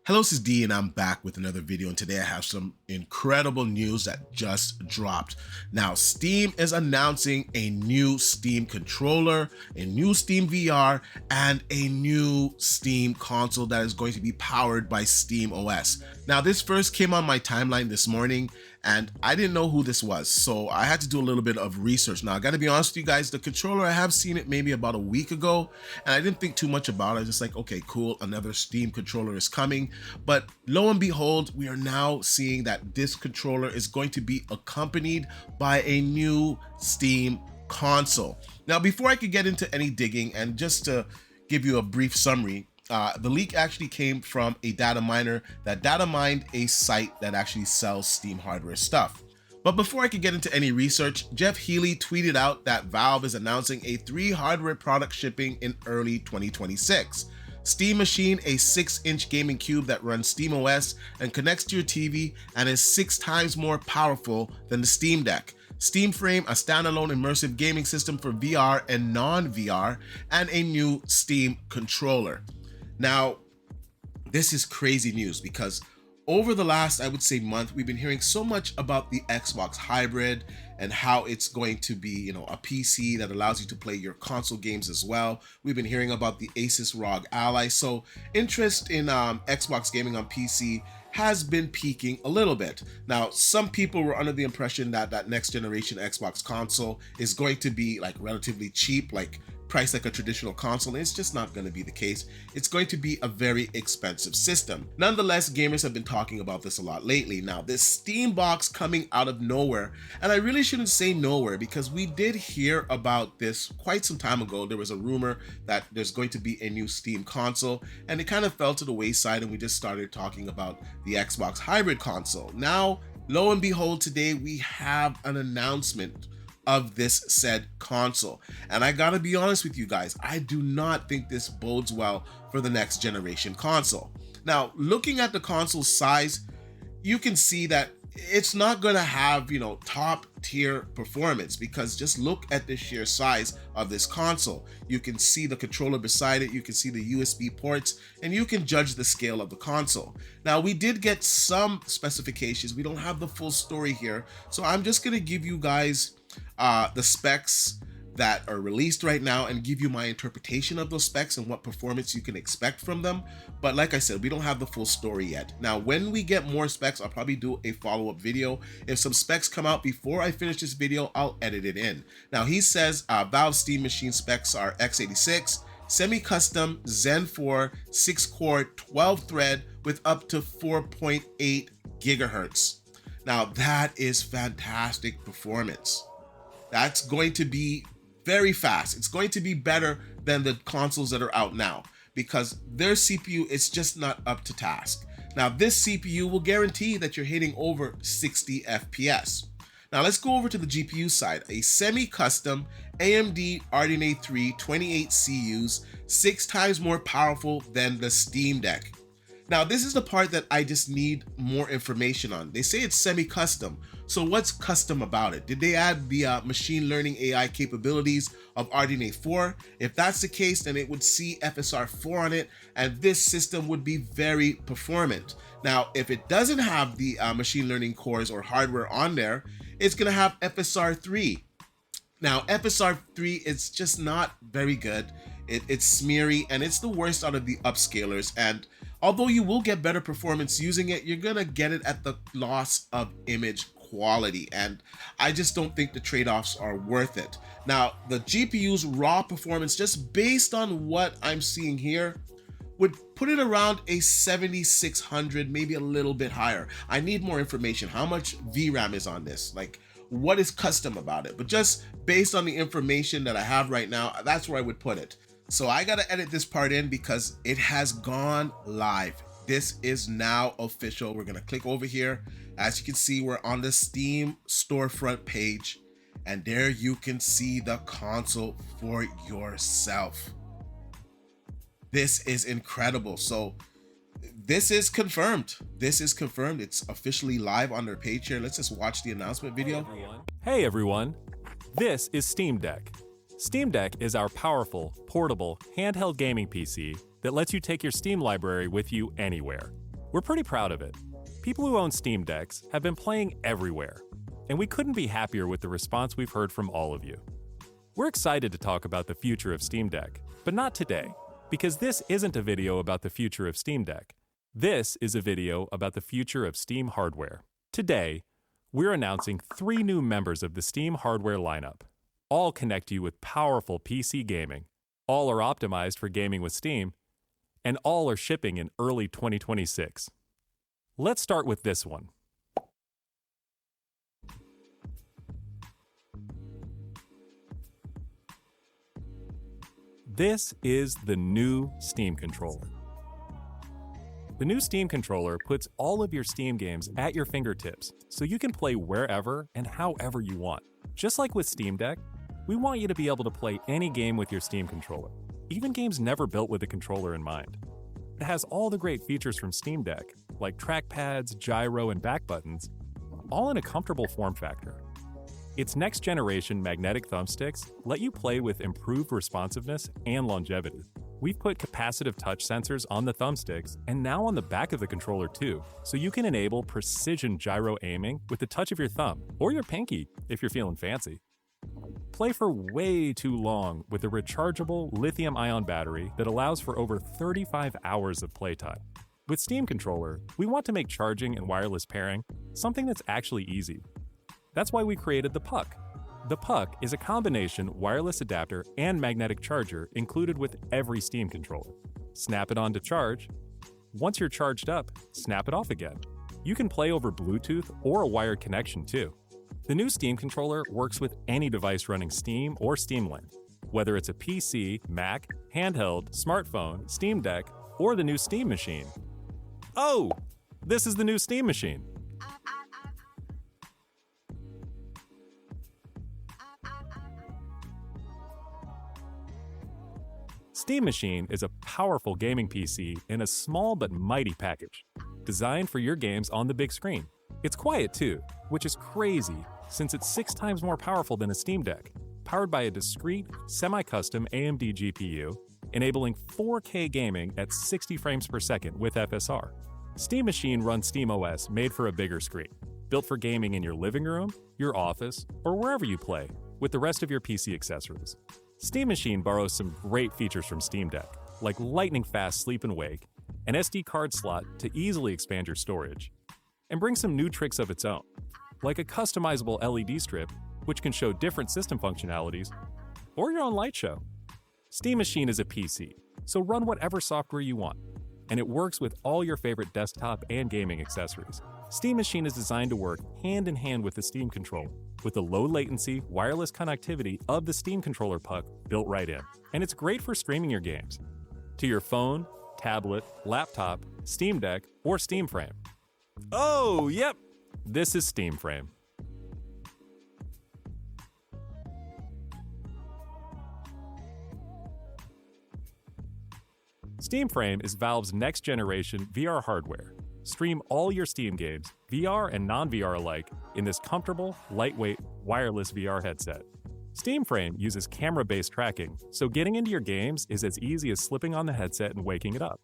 Hello, this is D and I'm back with another video, and today I have some incredible news that just dropped. Now, Steam is announcing a new Steam controller, a new Steam VR, and a new Steam console that is going to be powered by Steam OS. Now, this first came on my timeline this morning, and I didn't know who this was, so I had to do a little bit of research. Now, I gotta be honest with you guys, the controller, I have seen it maybe about a week ago, and I didn't think too much about it. I was just like, okay, cool, another Steam controller is coming. But lo and behold, we are now seeing that this controller is going to be accompanied by a new Steam console. Now, before I could get into any digging, and just to give you a brief summary, the leak actually came from a data miner that data mined a site that actually sells Steam hardware stuff. But before I could get into any research, Jeff Healy tweeted out that Valve is announcing a 3 hardware product shipping in early 2026. Steam Machine, a 6-inch gaming cube that runs Steam OS and connects to your TV and is 6 times more powerful than the Steam Deck. Steam Frame, a standalone immersive gaming system for VR and non-VR, and a new Steam controller. Now, this is crazy news because over the last, I would say, month, we've been hearing so much about the Xbox hybrid and how it's going to be, a PC that allows you to play your console games as well. We've been hearing about the Asus ROG Ally. So interest in Xbox gaming on PC has been peaking a little bit. Now, some people were under the impression that that next generation Xbox console is going to be like relatively cheap, like priced like a traditional console. It's just not going to be the case. It's going to be a very expensive system. Nonetheless, gamers have been talking about this a lot lately. Now, this Steam box coming out of nowhere, and I really shouldn't say nowhere because we did hear about this quite some time ago. There was a rumor that there's going to be a new Steam console, and it kind of fell to the wayside, and we just started talking about the Xbox hybrid console. Now, lo and behold, today we have an announcement of this said console. And I gotta be honest with you guys, I do not think this bodes well for the next generation console. Now, looking at the console size, you can see that it's not gonna have, top tier performance, because just look at the sheer size of this console. You can see the controller beside it, you can see the USB ports, and you can judge the scale of the console. Now, we did get some specifications. We don't have the full story here, so I'm just gonna give you guys the specs that are released right now and give you my interpretation of those specs and what performance you can expect from them. But like I said, we don't have the full story yet. Now, when we get more specs, I'll probably do a follow-up video. If some specs come out before I finish this video, I'll edit it in. Now, he says Valve Steam Machine specs are x86, semi-custom Zen 4, 6-core, 12-thread with up to 4.8 gigahertz. Now, that is fantastic performance. That's going to be very fast. It's going to be better than the consoles that are out now because their CPU is just not up to task. Now, this CPU will guarantee that you're hitting over 60 FPS. Now, let's go over to the GPU side. A semi-custom AMD RDNA 3 28 CUs, 6 times more powerful than the Steam Deck. Now, this is the part that I just need more information on. They say it's semi-custom. So what's custom about it? Did they add the machine learning AI capabilities of RDNA 4? If that's the case, then it would see FSR 4 on it, and this system would be very performant. Now, if it doesn't have the machine learning cores or hardware on there, it's gonna have FSR 3. Now, FSR 3 is just not very good. It's smeary, and it's the worst out of the upscalers. And although you will get better performance using it, you're gonna get it at the loss of image quality. And I just don't think the trade-offs are worth it. Now, the GPU's raw performance, just based on what I'm seeing here, would put it around a 7600, maybe a little bit higher. I need more information. How much VRAM is on this? Like, what is custom about it? But just based on the information that I have right now, that's where I would put it. So I gotta edit this part in because it has gone live. This is now official. We're gonna click over here. As you can see, we're on the Steam storefront page, and there you can see the console for yourself. This is incredible. So this is confirmed. This is confirmed. It's officially live on their page here. Let's just watch the announcement video. Hey everyone, this is Steam Deck. Steam Deck is our powerful, portable, handheld gaming PC that lets you take your Steam library with you anywhere. We're pretty proud of it. People who own Steam Decks have been playing everywhere, and we couldn't be happier with the response we've heard from all of you. We're excited to talk about the future of Steam Deck, but not today, because this isn't a video about the future of Steam Deck. This is a video about the future of Steam hardware. Today, we're announcing 3 new members of the Steam hardware lineup. All connect you with powerful PC gaming. All are optimized for gaming with Steam, and all are shipping in early 2026. Let's start with this one. This is the new Steam controller. The new Steam controller puts all of your Steam games at your fingertips, so you can play wherever and however you want. Just like with Steam Deck, we want you to be able to play any game with your Steam controller, even games never built with a controller in mind. It has all the great features from Steam Deck, like trackpads, gyro, and back buttons, all in a comfortable form factor. Its next-generation magnetic thumbsticks let you play with improved responsiveness and longevity. We've put capacitive touch sensors on the thumbsticks and now on the back of the controller too, so you can enable precision gyro aiming with the touch of your thumb, or your pinky if you're feeling fancy. Play for way too long with a rechargeable lithium-ion battery that allows for over 35 hours of playtime. With Steam Controller, we want to make charging and wireless pairing something that's actually easy. That's why we created the Puck. The Puck is a combination wireless adapter and magnetic charger included with every Steam controller. Snap it on to charge. Once you're charged up, snap it off again. You can play over Bluetooth or a wired connection too. The new Steam controller works with any device running Steam or Steam Link, whether it's a PC, Mac, handheld, smartphone, Steam Deck, or the new Steam Machine. Oh, this is the new Steam Machine. Steam Machine is a powerful gaming PC in a small but mighty package, designed for your games on the big screen. It's quiet too, which is crazy since it's 6 times more powerful than a Steam Deck, powered by a discrete, semi-custom AMD GPU, enabling 4K gaming at 60 frames per second with FSR. Steam Machine runs SteamOS made for a bigger screen, built for gaming in your living room, your office, or wherever you play, with the rest of your PC accessories. Steam Machine borrows some great features from Steam Deck, like lightning-fast sleep and wake, an SD card slot to easily expand your storage, and brings some new tricks of its own, like a customizable LED strip, which can show different system functionalities, or your own light show. Steam Machine is a PC, so run whatever software you want, and it works with all your favorite desktop and gaming accessories. Steam Machine is designed to work hand in hand with the Steam controller, with the low latency, wireless connectivity of the Steam controller Puck built right in. And it's great for streaming your games to your phone, tablet, laptop, Steam Deck, or Steam Frame. Oh, yep, this is Steam Frame. Steam Frame is Valve's next-generation VR hardware. Stream all your Steam games, VR and non-VR alike, in this comfortable, lightweight, wireless VR headset. Steam Frame uses camera-based tracking, so getting into your games is as easy as slipping on the headset and waking it up.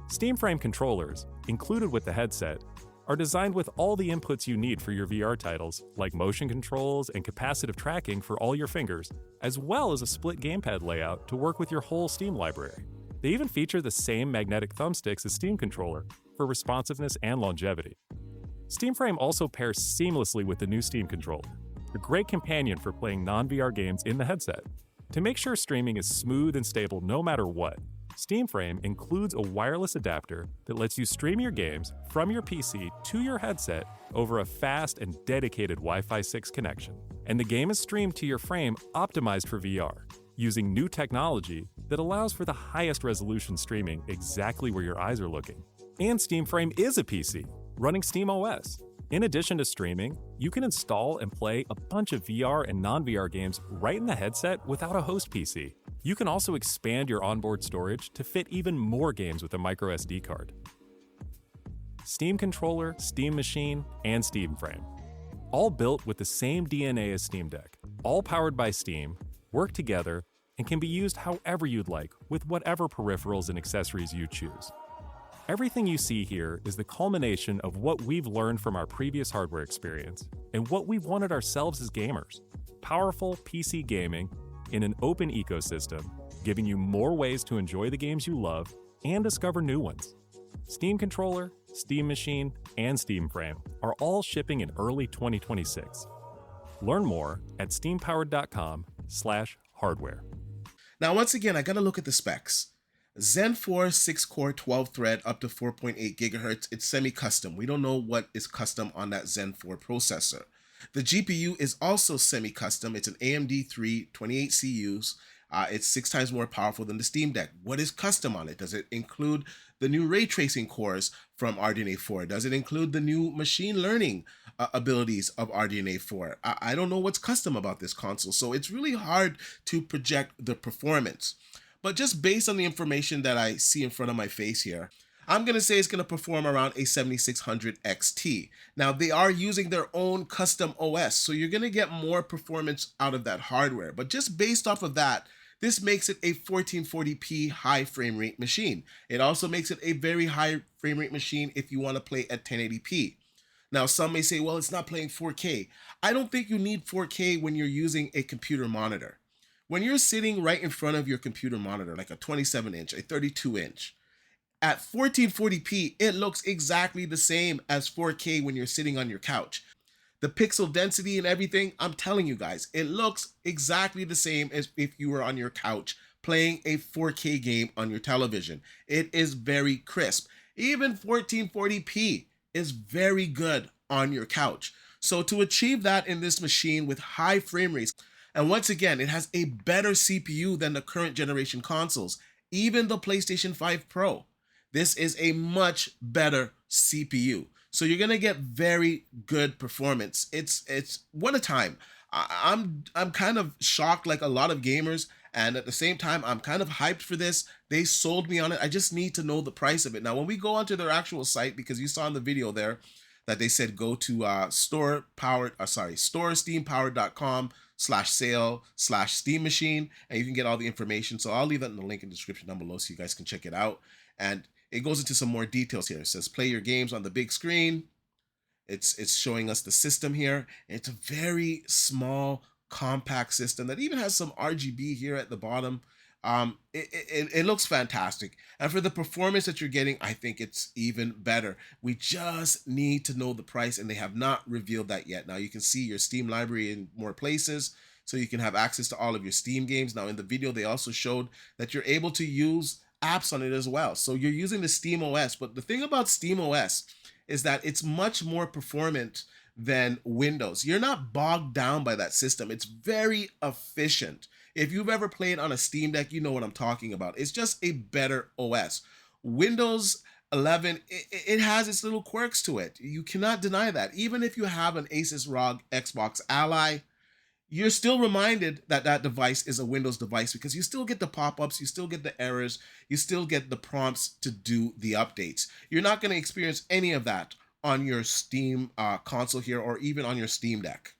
Steam Frame controllers, included with the headset, are designed with all the inputs you need for your VR titles, like motion controls and capacitive tracking for all your fingers, as well as a split gamepad layout to work with your whole Steam library. They even feature the same magnetic thumbsticks as Steam Controller for responsiveness and longevity. Steam Frame also pairs seamlessly with the new Steam Controller, a great companion for playing non-VR games in the headset. To make sure streaming is smooth and stable no matter what, Steam Frame includes a wireless adapter that lets you stream your games from your PC to your headset over a fast and dedicated Wi-Fi 6 connection. And the game is streamed to your frame optimized for VR, using new technology that allows for the highest resolution streaming exactly where your eyes are looking. And Steam Frame is a PC, running SteamOS. In addition to streaming, you can install and play a bunch of VR and non-VR games right in the headset without a host PC. You can also expand your onboard storage to fit even more games with a microSD card. Steam Controller, Steam Machine, and Steam Frame. All built with the same DNA as Steam Deck, all powered by Steam, work together, and can be used however you'd like with whatever peripherals and accessories you choose. Everything you see here is the culmination of what we've learned from our previous hardware experience and what we've wanted ourselves as gamers. Powerful PC gaming in an open ecosystem, giving you more ways to enjoy the games you love and discover new ones. Steam Controller, Steam Machine, and Steam Frame are all shipping in early 2026. Learn more at steampowered.com/hardware. Now, once again, I got to look at the specs. Zen 4 6-core 12-thread up to 4.8 gigahertz. It's semi-custom. We don't know what is custom on that Zen 4 processor. The GPU is also semi-custom. It's an AMD 3 28 CUs. It's 6 times more powerful than the Steam Deck. What is custom on it? Does it include the new ray tracing cores from RDNA 4? Does it include the new machine learning abilities of RDNA 4? I don't know what's custom about this console, so it's really hard to project the performance. But just based on the information that I see in front of my face here, I'm going to say it's going to perform around a 7600 XT. Now, they are using their own custom OS, so you're going to get more performance out of that hardware. But just based off of that, this makes it a 1440p high frame rate machine. It also makes it a very high frame rate machine if you want to play at 1080p. Now, some may say, well, it's not playing 4K. I don't think you need 4K when you're using a computer monitor. When you're sitting right in front of your computer monitor, like a 27-inch, a 32-inch, at 1440p, it looks exactly the same as 4K when you're sitting on your couch. The pixel density and everything, I'm telling you guys, it looks exactly the same as if you were on your couch playing a 4K game on your television. It is very crisp. Even 1440p is very good on your couch. So to achieve that in this machine with high frame rates, and once again, it has a better CPU than the current generation consoles, even the PlayStation 5 Pro. This is a much better CPU. So you're gonna get very good performance. It's one a time. I'm kind of shocked like a lot of gamers, and at the same time, I'm kind of hyped for this. They sold me on it. I just need to know the price of it. Now, when we go onto their actual site, because you saw in the video there that they said go to storesteampowered.com/sale/Steam Machine, and you can get all the information. So I'll leave that in the link in the description down below so you guys can check it out. And it goes into some more details here. It says play your games on the big screen. It's showing us the system here. It's a very small, compact system that even has some RGB here at the bottom. It looks fantastic. And for the performance that you're getting, I think it's even better. We just need to know the price, and they have not revealed that yet. Now you can see your Steam library in more places, so you can have access to all of your Steam games. Now in the video, they also showed that you're able to use apps on it as well. So you're using the Steam OS, but the thing about Steam OS is that it's much more performant than Windows. You're not bogged down by that system. It's very efficient. If you've ever played on a Steam Deck, you know what I'm talking about. It's just a better OS. Windows 11, it has its little quirks to it. You cannot deny that. Even if you have an Asus ROG Xbox Ally, you're still reminded that that device is a Windows device because you still get the pop-ups, you still get the errors, you still get the prompts to do the updates. You're not going to experience any of that on your Steam console here or even on your Steam Deck.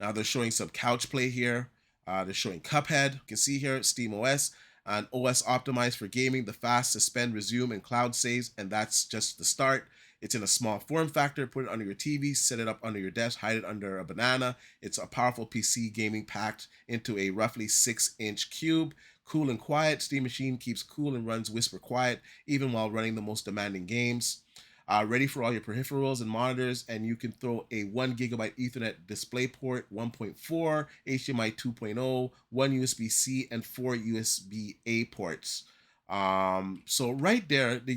Now they're showing some couch play here. They're showing Cuphead. You can see here Steam OS and OS optimized for gaming, the fast suspend, resume, and cloud saves, and that's just the start. It's in a small form factor. Put it under your TV, set it up under your desk, hide it under a banana. It's a powerful PC gaming packed into a roughly 6-inch cube. Cool and quiet. Steam Machine keeps cool and runs whisper quiet, even while running the most demanding games. Ready for all your peripherals and monitors, and you can throw a 1 gigabyte Ethernet DisplayPort, 1.4, HDMI 2.0, 1 USB-C, and 4 USB-A ports. So right there, the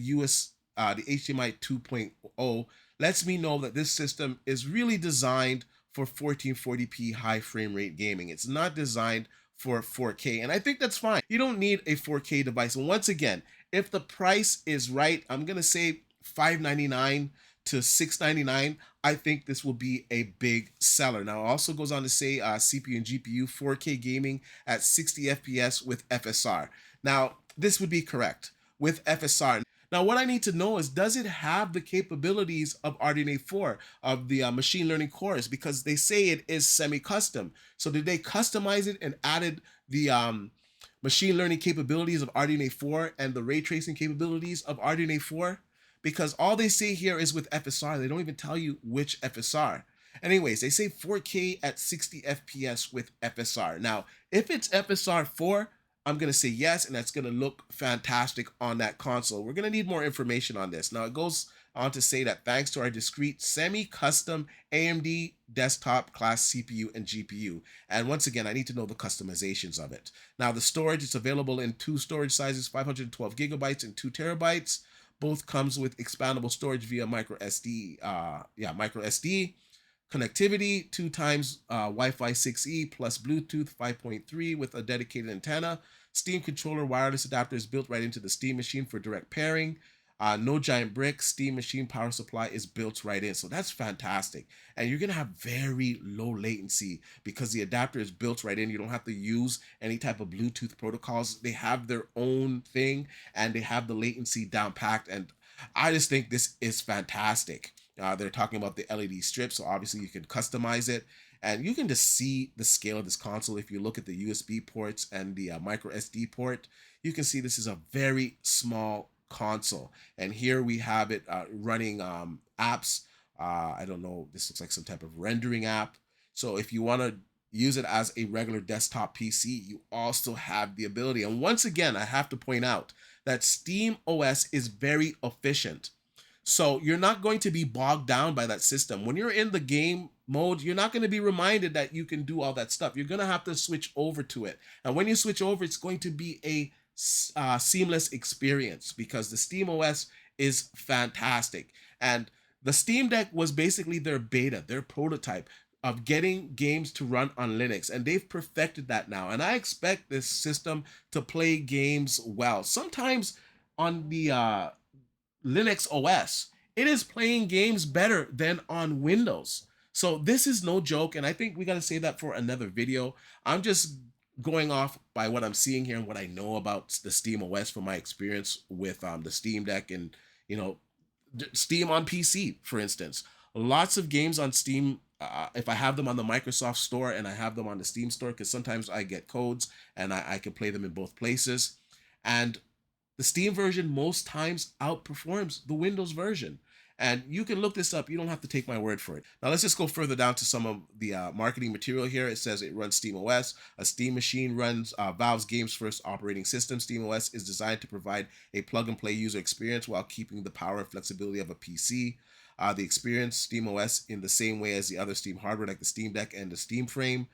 HDMI 2.0 lets me know that this system is really designed for 1440p high frame rate gaming. It's not designed for 4K, and I think that's fine. You don't need a 4K device. And once again, if the price is right, I'm gonna say $599 to $699. I think this will be a big seller. Now, it also goes on to say CPU and GPU 4K gaming at 60 FPS with FSR. Now, this would be correct with FSR. Now, what I need to know is, does it have the capabilities of RDNA 4, of the machine learning cores? Because they say it is semi-custom. So did they customize it and added the machine learning capabilities of RDNA 4 and the ray tracing capabilities of RDNA 4? Because all they say here is with FSR. They don't even tell you which FSR. Anyways, they say 4K at 60 FPS with FSR. Now, if it's FSR 4, I'm going to say yes, and that's going to look fantastic on that console. We're going to need more information on this. Now, it goes on to say that thanks to our discrete semi-custom AMD desktop class CPU and GPU. And once again, I need to know the customizations of it. Now, the storage is available in two storage sizes, 512 gigabytes and 2 terabytes. Both comes with expandable storage via micro SD. Micro SD. Connectivity, 2 times Wi-Fi 6E plus Bluetooth 5.3 with a dedicated antenna. Steam controller wireless adapter is built right into the Steam machine for direct pairing. No giant brick. Steam machine power supply is built right in. So that's fantastic. And you're going to have very low latency because the adapter is built right in. You don't have to use any type of Bluetooth protocols. They have their own thing and they have the latency down packed. And I just think this is fantastic. They're talking about the LED strip, so obviously you can customize it. And you can just see the scale of this console. If you look at the USB ports and the micro SD port, you can see this is a very small console. And here we have it running apps. I don't know, this looks like some type of rendering app. So if you want to use it as a regular desktop PC, you also have the ability. And once again, I have to point out that Steam OS is very efficient. So you're not going to be bogged down by that system. When you're in the game mode, you're not going to be reminded that you can do all that stuff. You're going to have to switch over to it. And when you switch over, it's going to be a seamless experience because the Steam OS is fantastic. And the Steam Deck was basically their beta, their prototype of getting games to run on Linux. And they've perfected that now. And I expect this system to play games well. Sometimes on the Linux OS, it is playing games better than on Windows. So this is no joke, and I think we got to say that for another video. I'm just going off by what I'm seeing here and what I know about the Steam OS from my experience with the Steam Deck and, Steam on PC, for instance. Lots of games on Steam, if I have them on the Microsoft Store and I have them on the Steam Store, because sometimes I get codes and I can play them in both places. And the Steam version most times outperforms the Windows version. And you can look this up. You don't have to take my word for it. Now let's just go further down to some of the marketing material here. It says it runs Steam OS. A Steam machine runs Valve's game's first operating system. Steam OS is designed to provide a plug-and-play user experience while keeping the power and flexibility of a PC. The experience Steam OS in the same way as the other Steam hardware like the Steam Deck and the Steam Frame.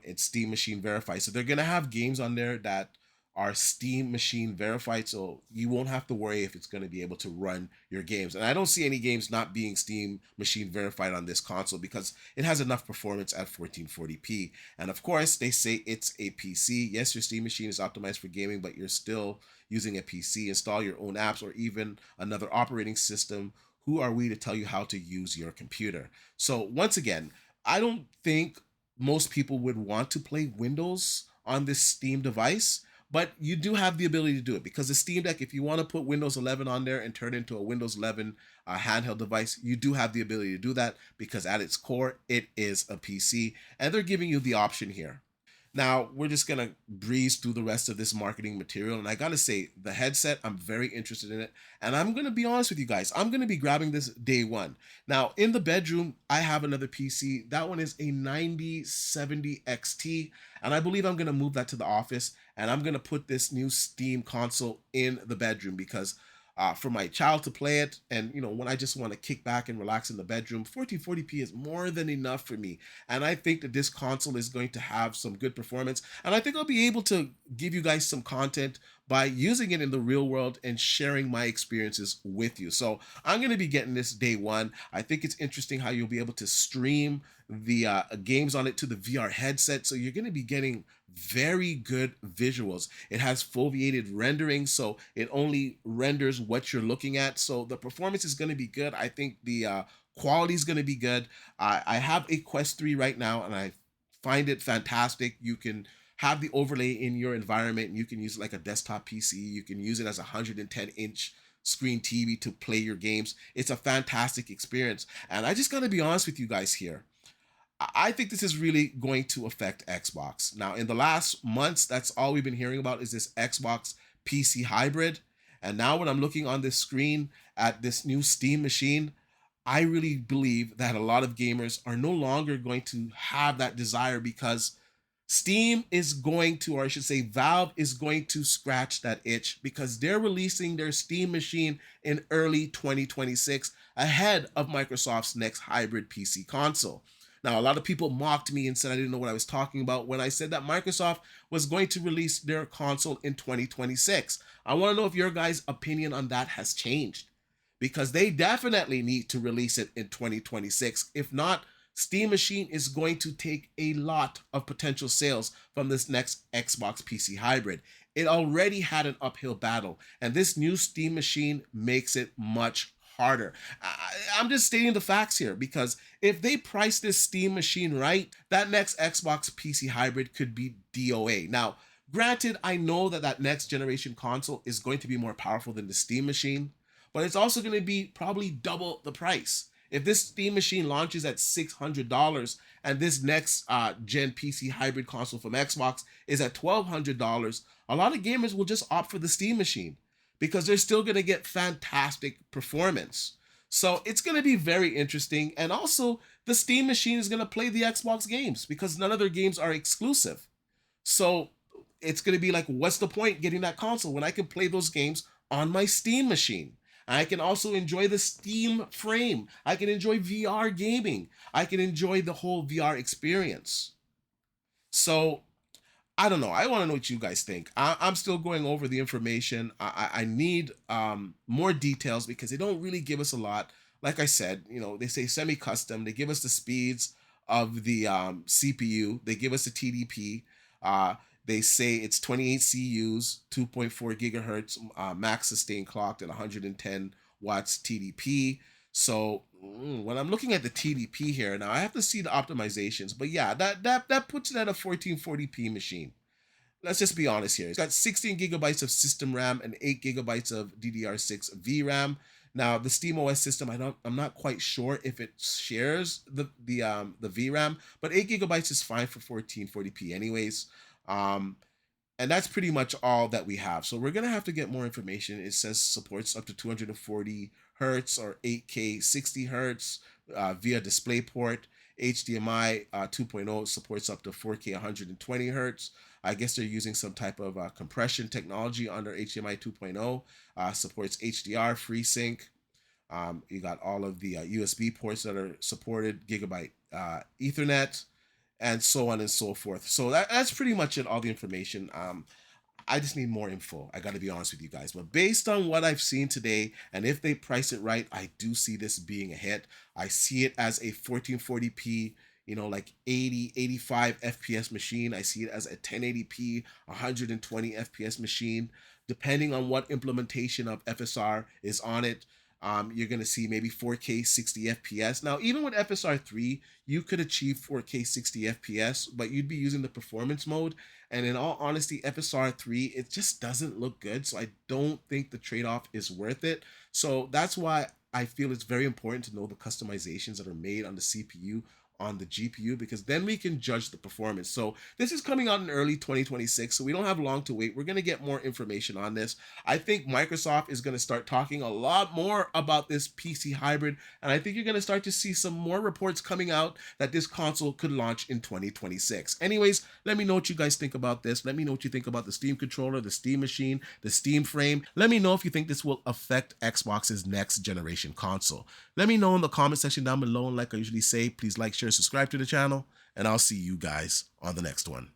It's Steam Machine Verified. So they're going to have games on there that are Steam Machine Verified, so you won't have to worry if it's going to be able to run your games. And I don't see any games not being Steam Machine Verified on this console because it has enough performance at 1440p. And of course, they say it's a PC. Yes, your Steam Machine is optimized for gaming, but you're still using a PC. Install your own apps or even another operating system. Who are we to tell you how to use your computer? So once again, I don't think most people would want to play Windows on this Steam device. But you do have the ability to do it because the Steam Deck, if you want to put Windows 11 on there and turn it into a Windows 11 handheld device, you do have the ability to do that because at its core, it is a PC and they're giving you the option here. Now, we're just going to breeze through the rest of this marketing material. And I got to say, the headset, I'm very interested in it. And I'm going to be honest with you guys. I'm going to be grabbing this day one. Now, in the bedroom, I have another PC. That one is a 9070 XT. And I believe I'm going to move that to the office. And I'm going to put this new Steam console in the bedroom because for my child to play it, and when I just want to kick back and relax in the bedroom, 1440p is more than enough for me. And I think that this console is going to have some good performance, and I think I'll be able to give you guys some content by using it in the real world and sharing my experiences with you. So I'm going to be getting this day one. I think it's interesting how you'll be able to stream the games on it to the VR headset, so you're going to be getting very good visuals. It has foveated rendering, so it only renders what you're looking at. So the performance is going to be good. I think the quality is going to be good. I have a Quest 3 right now, and I find it fantastic. You can have the overlay in your environment, and you can use it like a desktop PC. You can use it as a 110-inch screen TV to play your games. It's a fantastic experience. And I just got to be honest with you guys here. I think this is really going to affect Xbox. Now, in the last months, that's all we've been hearing about is this Xbox PC hybrid. And now when I'm looking on this screen at this new Steam machine, I really believe that a lot of gamers are no longer going to have that desire because Steam is going to, or I should say, Valve is going to scratch that itch because they're releasing their Steam machine in early 2026 ahead of Microsoft's next hybrid PC console. Now, a lot of people mocked me and said I didn't know what I was talking about when I said that Microsoft was going to release their console in 2026. I want to know if your guys' opinion on that has changed because they definitely need to release it in 2026. If not, Steam Machine is going to take a lot of potential sales from this next Xbox PC hybrid. It already had an uphill battle, and this new Steam Machine makes it much harder. I'm just stating the facts here because if they price this Steam Machine right, that next Xbox PC hybrid could be DOA. Now, granted, I know that that next generation console is going to be more powerful than the Steam Machine, but it's also going to be probably double the price. If this Steam Machine launches at $600 and this next gen PC hybrid console from Xbox is at $1,200, a lot of gamers will just opt for the Steam Machine because they're still going to get fantastic performance. So it's going to be very interesting. And also, the Steam Machine is going to play the Xbox games because none of their games are exclusive. So it's going to be like, what's the point getting that console when I can play those games on my Steam Machine? I can also enjoy the Steam frame. I can enjoy VR gaming. I can enjoy the whole VR experience. So I don't know. I want to know what you guys think. I'm still going over the information. I need more details because they don't really give us a lot. Like I said, they say semi-custom. They give us the speeds of the CPU. They give us the TDP. They say it's 28 CUs, 2.4 gigahertz max sustain clocked at 110 watts TDP. So when I'm looking at the TDP here, now I have to see the optimizations, but yeah, that puts it at a 1440p machine. Let's just be honest here. It's got 16 gigabytes of system RAM and 8 gigabytes of DDR6 VRAM. Now the SteamOS system, I'm not quite sure if it shares the VRAM, but 8 gigabytes is fine for 1440p anyways. And that's pretty much all that we have. So we're going to have to get more information. It says supports up to 240 hertz or 8K 60 hertz via DisplayPort. HDMI 2.0 supports up to 4K 120 hertz. I guess they're using some type of compression technology under HDMI 2.0. Supports HDR, FreeSync. You got all of the USB ports that are supported, Gigabit Ethernet, and so on and so forth. So that's pretty much it, all the information. I just need more info. I got to be honest with you guys. But based on what I've seen today, and if they price it right, I do see this being a hit. I see it as a 1440p, like 80, 85 FPS machine. I see it as a 1080p, 120 FPS machine. Depending on what implementation of FSR is on it, you're going to see maybe 4K 60 FPS. Now, even with FSR 3, you could achieve 4K 60 FPS, but you'd be using the performance mode. And in all honesty, FSR 3, it just doesn't look good. So I don't think the trade-off is worth it. So that's why I feel it's very important to know the customizations that are made on the CPU, on the GPU, because then we can judge the performance. So this is coming out in early 2026, so we don't have long to wait. We're going to get more information on this. I think Microsoft is going to start talking a lot more about this PC hybrid, and I think you're going to start to see some more reports coming out that this console could launch in 2026. Anyways, let me know what you guys think about this. Let me know what you think about the Steam controller, the Steam machine, the Steam frame. Let me know if you think this will affect Xbox's next generation console. Let me know in the comment section down below, and like I usually say, please like, share, subscribe to the channel, and I'll see you guys on the next one.